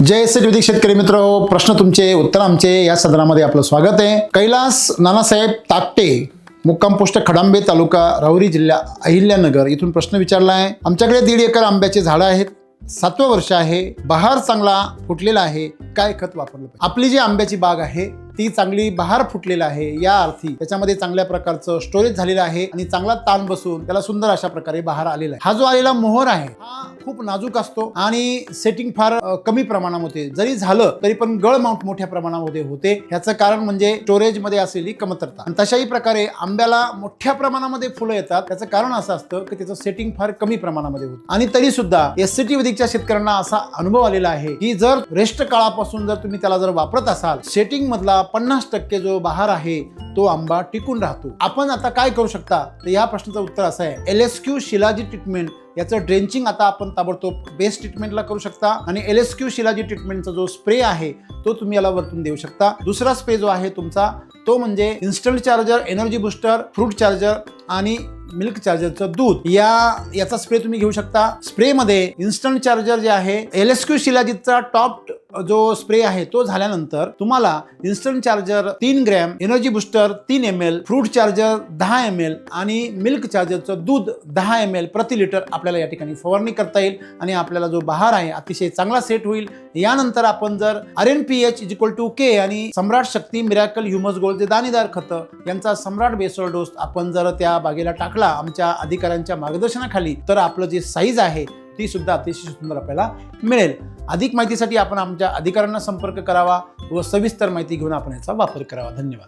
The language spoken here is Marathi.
जय श्री शेतकरी मित्र, प्रश्न तुमचे उत्तर आमचे या सदनामध्ये आपलं स्वागत आहे। कैलास नानासाहेब ताकटे, मुक्काम पोस्ट खडांबे, तालुका राहुरी, जिल्हा अहिल्यानगर इथून प्रश्न विचारला आहे। आमच्याकडे 1.5 एकर आंब्याचे झाडं आहेत, 7वं वर्ष आहे, बहार चांगला फुटलेला आहे, काय खत वापरलं पाहिजे? आपली जी आंब्याची बाग आहे ती चांगली बहार फुटलेला आहे, या अर्थी त्याच्यामध्ये चांगल्या प्रकारचं स्टोरेज झालेलं आहे आणि चांगला ताण बसून त्याला सुंदर अशा प्रकारे बहार आलेला आहे। हा जो आलेला मोहर आहे हा खूप नाजूक असतो आणि सेटिंग फार कमी प्रमाणामध्ये जरी झालं तरी पण गळ माउंट मोठ्या प्रमाणामध्ये होते। ह्याचं कारण म्हणजे स्टोरेज मध्ये असलेली कमतरता। आणि तशाही प्रकारे आंब्याला मोठ्या प्रमाणामध्ये फुलं येतात, त्याचं कारण असं असतं की त्याचं सेटिंग फार कमी प्रमाणामध्ये होतं। आणि तरी सुद्धा एससीटी वैदिकच्या शेतकऱ्यांना असा अनुभव आलेला आहे की जर रेस्ट काळापासून जर तुम्ही त्याला जर वापरत असाल, सेटिंग मधला 50% जो बहार आहे तो आंबा टिकून राहतो। आपण आता काय करू शकता, तर या प्रश्नाचं उत्तर असं आहे, LSQ शिलाजी ट्रीटमेंट याचं ड्रेंचिंग आता आपण ताबडतोब बेस्ट ट्रीटमेंटला करू शकता। आणि LSQ शिलाजी ट्रीटमेंटचा जो स्प्रे आहे तो तुम्ही याला वरतून देऊ शकता। दुसरा स्प्रे जो आहे तुमचा तो म्हणजे instant charger, energy booster, fruit charger आणि मिल्क चार्जरचं दूध, याचा स्प्रे तुम्ही घेऊ शकता। स्प्रे मध्ये इन्स्टंट चार्जर जे आहे, LSQ शिलाजीतचा टॉप जो स्प्रे आहे तो झाल्यानंतर तुम्हाला instant charger 3 gram, energy booster 3 ml, fruit charger 10 ml आणि मिल्क चार्जरचं दूध 10 ml प्रति लिटर आपल्याला या ठिकाणी फवारणी करता येईल आणि आपल्याला जो बहार आहे अतिशय चांगला सेट होईल। यानंतर आपण जर RNPH K आणि सम्राट शक्ती मिरॅकल ह्युमस गोल्ड जे दाणेदार खतं यांचा सम्राट बेसल डोस आपण जर त्या बागेला टाकला आमच्या अधिकाऱ्यांच्या मार्गदर्शनाखाली, तर आपलं जे साईज आहे ती सुद्धा अतिशय सुंदर आपल्याला मिळेल। अधिक माहितीसाठी आपण आमच्या अधिकाऱ्यांना संपर्क करावा व सविस्तर माहिती घेऊन आपण याचा वापर करावा। धन्यवाद।